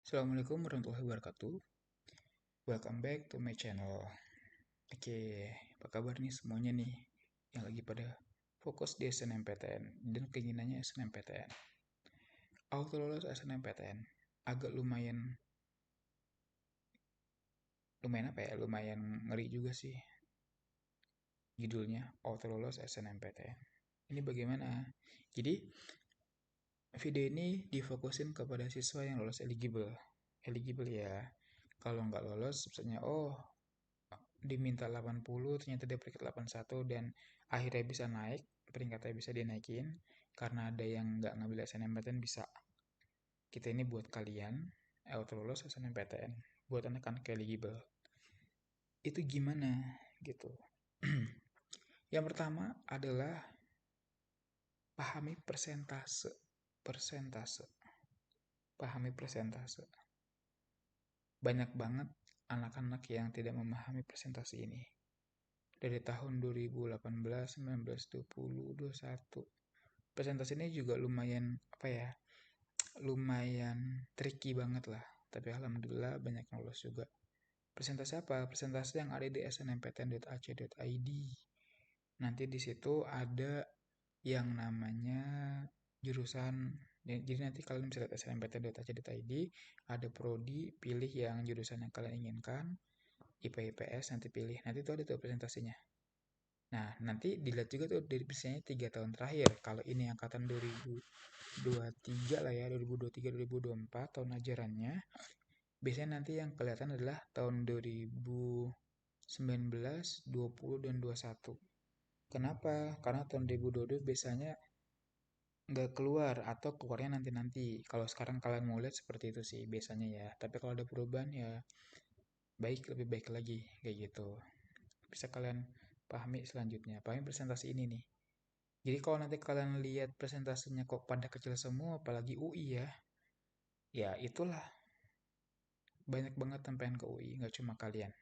Assalamualaikum warahmatullahi wabarakatuh. Welcome back to my channel. Oke, apa kabar nih semuanya nih yang lagi pada fokus di SNMPTN dan keinginannya SNMPTN. Auto lolos SNMPTN agak lumayan apa ya? Lumayan ngeri juga sih judulnya auto lolos SNMPTN. Ini bagaimana? Jadi video ini difokusin kepada siswa yang lolos eligible. Eligible ya. Kalau nggak lolos, misalnya diminta 80 ternyata dia peringkat 81 dan akhirnya bisa naik, peringkatnya bisa dinaikin karena ada yang nggak ngambil SNMPTN. Bisa kita ini buat kalian auto lolos SNMPTN buat anak-anak eligible itu gimana gitu. Yang pertama adalah pahami persentase. Pahami persentase. Banyak banget anak-anak yang tidak memahami persentase ini dari tahun 2018, 19, 20, 21. Persentase ini juga lumayan apa ya? Lumayan tricky banget lah. Tapi alhamdulillah banyak yang lolos juga. Persentase apa? Persentase yang ada di snmptn.ac.id. Nanti di situ ada yang namanya jurusan. Jadi nanti kalian bisa lihat snmptn.ac.id, ada prodi, pilih yang jurusan yang kalian inginkan. IPA IPS nanti pilih. Nanti itu ada tuh presentasinya. Nah, nanti dilihat juga tuh dari misalnya 3 tahun terakhir. Kalau ini angkatan 2023 lah ya, 2023-2024 tahun ajarannya. Biasanya nanti yang kelihatan adalah tahun 2019, 20, dan 21. Kenapa? Karena tahun 2022 biasanya nggak keluar atau keluarnya nanti-nanti. Kalau sekarang kalian mau lihat seperti itu sih biasanya ya. Tapi kalau ada perubahan ya lebih baik lagi kayak gitu. Bisa kalian pahami selanjutnya. Pahami presentasi ini nih. Jadi kalau nanti kalian lihat presentasinya kok pada kecil semua, apalagi UI ya, ya itulah banyak banget yang pengen ke UI, nggak cuma kalian.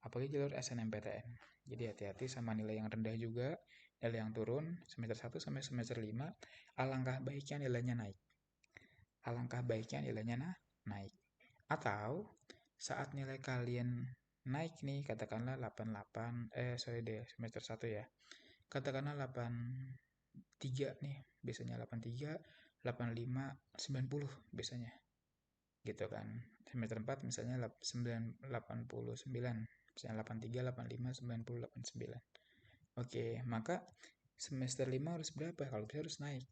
Apalagi jalur SNMPTN. Jadi hati-hati sama nilai yang rendah juga, nilai yang turun, semester 1 sampai semester 5, alangkah baiknya nilainya naik. Alangkah baiknya nilainya naik. Atau saat nilai kalian naik nih, katakanlah 88, semester 1 ya. Katakanlah 83 nih, biasanya 83, 85, 90 biasanya. Gitu kan. Semester 4 misalnya 89, misalnya 83, 85, 90, 89. Oke, maka semester 5 harus berapa? Kalau bisa harus naik.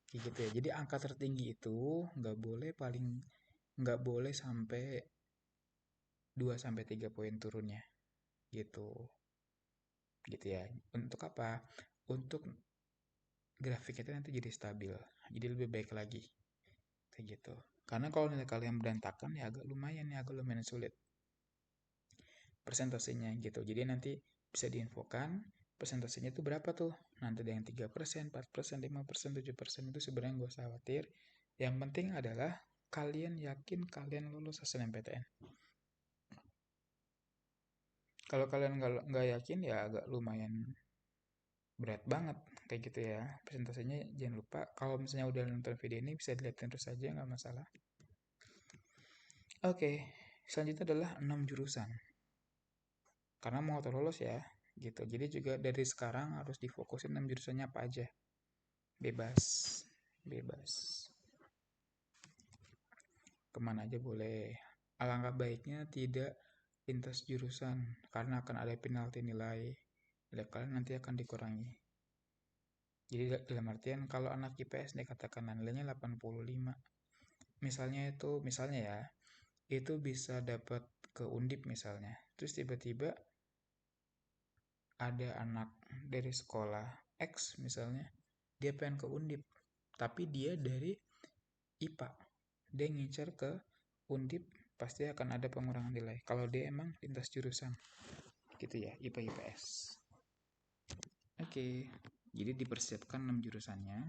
Kayak gitu ya. Jadi angka tertinggi itu nggak boleh sampai 2 sampai 3 poin turunnya. Gitu. Gitu ya. Untuk apa? Untuk grafik kita nanti jadi stabil. Jadi lebih baik lagi. Kayak gitu. Karena kalau nilai kalian berantakan ya agak lumayan sulit persentasenya gitu. Jadi nanti bisa diinfokan persentasenya itu berapa tuh. Nanti ada yang 3%, 4%, 5%, 7% itu sebenarnya nggak usah khawatir. Yang penting adalah kalian yakin kalian lulus SNMPTN. Kalau kalian nggak yakin ya agak lumayan berat banget kayak gitu ya. Presentasinya jangan lupa kalau misalnya udah nonton video ini bisa dilihatin terus aja nggak masalah. Oke, selanjutnya adalah 6 jurusan. Karena mau auto lolos ya, gitu. Jadi juga dari sekarang harus difokusin 6 jurusannya apa aja. Bebas, bebas. Kemana aja boleh. Alangkah baiknya tidak lintas jurusan, karena akan ada penalti nilai. Nilai kalian nanti akan dikurangi. Jadi dalam artian kalau anak IPS dikatakan nilainya 85. Misalnya ya, itu bisa dapat ke Undip misalnya. Terus tiba-tiba ada anak dari sekolah X misalnya, dia pengen ke Undip, tapi dia dari IPA. Dia ngincer ke Undip, pasti akan ada pengurangan nilai. Kalau dia emang lintas jurusan, gitu ya, IPA IPS. Oke, jadi dipersiapkan 6 jurusannya,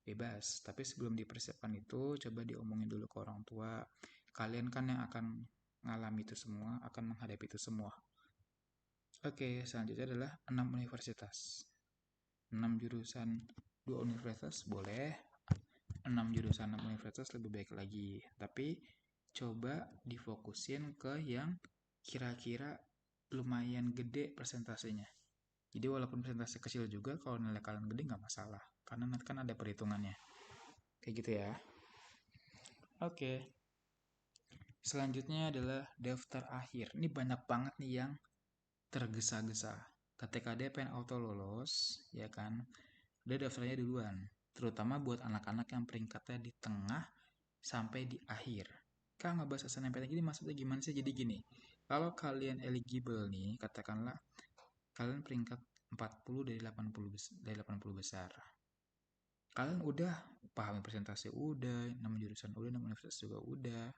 bebas. Tapi sebelum dipersiapkan itu, coba diomongin dulu ke orang tua. Kalian kan yang akan ngalami itu semua, akan menghadapi itu semua. Oke, selanjutnya adalah 6 universitas. 6 jurusan, 2 universitas boleh. 6 jurusan 6 universitas lebih baik lagi. Tapi coba difokusin ke yang kira-kira lumayan gede persentasenya. Jadi walaupun persentase kecil juga, kalau nilai kalian gede nggak masalah. Karena nanti kan ada perhitungannya. Kayak gitu ya. Oke. Selanjutnya adalah daftar akhir. Ini banyak banget nih yang tergesa-gesa. Ketika dia pengen auto lolos, ya kan, dia daftarnya duluan. Terutama buat anak-anak yang peringkatnya di tengah sampai di akhir. Kak nggak bahas SNMPTN gini maksudnya gimana sih? Jadi gini, kalau kalian eligible nih, katakanlah kalian peringkat 40 dari 80 dari 80 besar. Kalian udah pahami presentasi udah, 6 jurusan udah, 6 universitas juga udah.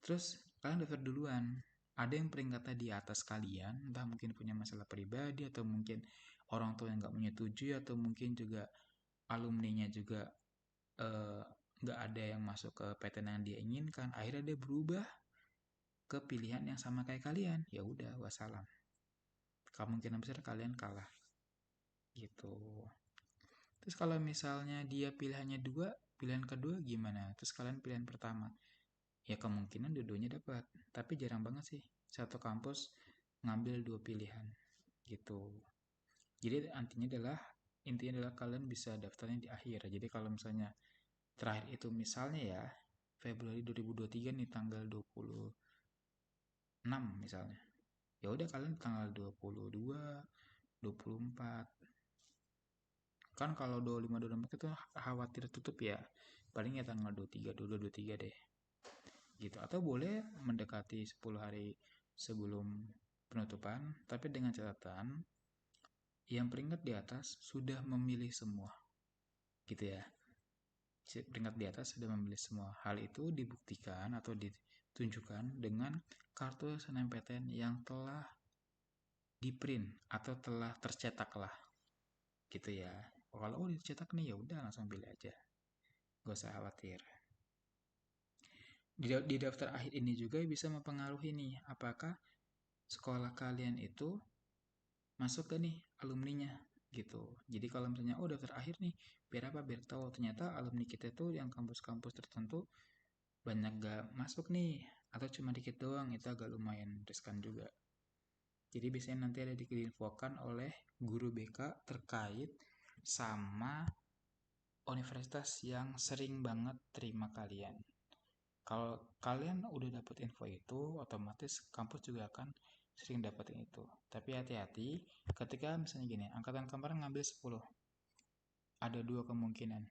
Terus kalian daftar duluan. Ada yang peringkatnya di atas kalian, entah mungkin punya masalah pribadi atau mungkin orang tua yang nggak menyetujui atau mungkin juga alumninya juga eh, nggak ada yang masuk ke PTN yang dia inginkan. Akhirnya dia berubah ke pilihan yang sama kayak kalian. Ya udah, wassalam. Kemungkinan besar kalian kalah gitu. Terus kalau misalnya dia pilihannya dua, pilihan kedua gimana? Terus kalian pilihan pertama. Ya kemungkinan dua-duanya dapat. Tapi jarang banget sih satu kampus ngambil dua pilihan gitu. Jadi intinya adalah kalian bisa daftarnya di akhir. Jadi kalau misalnya terakhir itu misalnya ya Februari 2023 nih tanggal 26 misalnya. Ya udah kalian tanggal 22, 24. Kan kalau 25 24 itu khawatir tutup ya. Paling ya tanggal 23, 22, 23 deh. Gitu. Atau boleh mendekati 10 hari sebelum penutupan, tapi dengan catatan yang peringkat di atas sudah memilih semua. Gitu ya. Peringkat di atas sudah memilih semua. Hal itu dibuktikan atau ditunjukkan dengan kartu SNMPTN yang telah di print atau telah tercetak lah gitu ya. Kalau dicetak nih ya udah langsung pilih aja, gak usah khawatir. Di daftar akhir ini juga bisa mempengaruhi nih apakah sekolah kalian itu masuk ke nih alumninya gitu. Jadi kalau misalnya daftar akhir nih biar apa, biar tahu ternyata alumni kita tuh yang kampus-kampus tertentu banyak gak masuk nih atau cuma dikit doang, itu agak lumayan riskan juga. Jadi biasanya nanti ada diinfokan oleh guru BK terkait sama universitas yang sering banget terima kalian. Kalau kalian udah dapet info itu, otomatis kampus juga akan sering dapetin itu. Tapi hati-hati ketika misalnya gini, angkatan kemarin ngambil 10. Ada dua kemungkinan.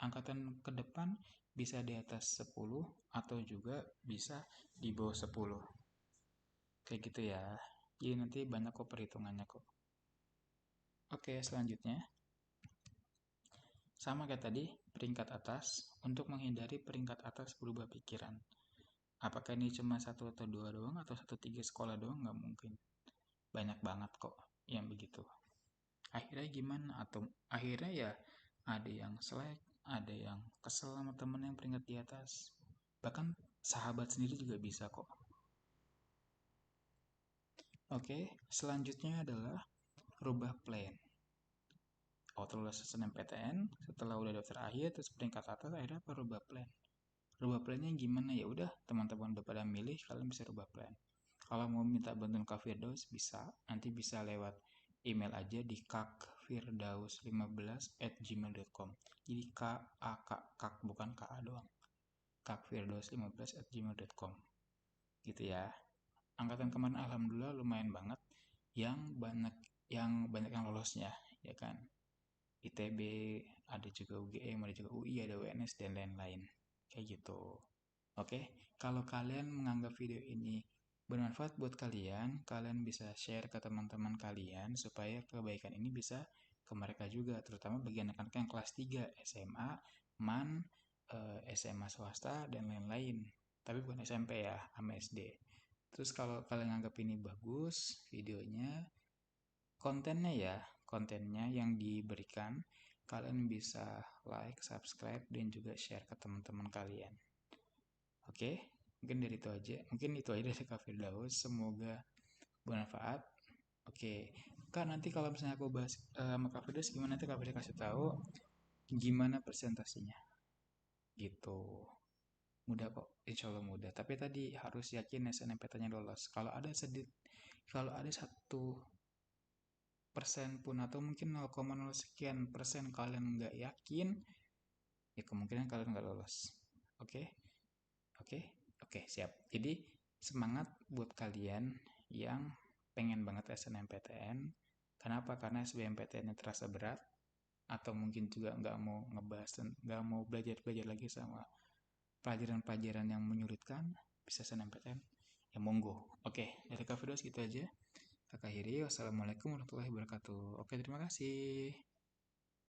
Angkatan ke depan bisa di atas 10 atau juga bisa di bawah 10. Kayak gitu ya. Jadi nanti banyak kok perhitungannya kok. Oke, selanjutnya. Sama kayak tadi, peringkat atas untuk menghindari peringkat atas berubah pikiran. Apakah ini cuma satu atau dua doang atau satu tiga sekolah doang? Nggak mungkin. Banyak banget kok yang begitu. Akhirnya gimana? Atau akhirnya ya ada yang selek, ada yang kesel sama temen yang peringkat di atas. Bahkan sahabat sendiri juga bisa kok. Oke, selanjutnya adalah rubah plan. Auto lulus SNMPTN, setelah udah daftar akhir, terus peringkat atas, akhirnya apa rubah plan? Rubah plannya gimana? Ya udah, teman-teman udah pada milih, kalian bisa rubah plan. Kalau mau minta bantuan Kak Firdaus bisa, nanti bisa lewat email aja di kakfirdaus15@gmail.com. Jadi K A K kak bukan K A doang. kakfirdaus15@gmail.com. Gitu ya. Angkatan kemarin alhamdulillah lumayan banget yang banyak yang lolosnya, ya kan. ITB, ada juga UGM, ada juga UI, ada UNS dan lain-lain. Kayak gitu. Oke, kalau kalian menganggap video ini bermanfaat buat kalian, kalian bisa share ke teman-teman kalian supaya kebaikan ini bisa ke mereka juga, terutama bagi anak-anak yang kelas 3, SMA, MAN, SMA swasta, dan lain-lain. Tapi bukan SMP ya, sama SD. Terus kalau kalian anggap ini bagus videonya, kontennya yang diberikan, kalian bisa like, subscribe, dan juga share ke teman-teman kalian. Oke, mungkin dari itu aja. Mungkin itu aja dari Kak Firdaus. Semoga bermanfaat. Oke, Kak nanti kalau misalnya aku bahas sama Kak Firdaus gimana, nanti Kak Firdaus kasih tahu gimana presentasinya. gitu. Mudah kok, insya Allah mudah. Tapi tadi harus yakin SNMPTN-nya lolos. Kalau ada 1% pun atau mungkin 0,0 sekian persen kalian nggak yakin, ya kemungkinan kalian nggak lolos. Oke, oke, oke, siap. Jadi semangat buat kalian yang pengen banget SNMPTN. Kenapa? Karena SBMPTN-nya terasa berat, atau mungkin juga nggak mau belajar lagi sama pelajaran-pelajaran yang menyulitkan, bisa SNMPTN, ya monggo. Oke, dari Kak Firdaus gitu aja. Kakak akhiri, wassalamualaikum warahmatullahi wabarakatuh. Oke, terima kasih.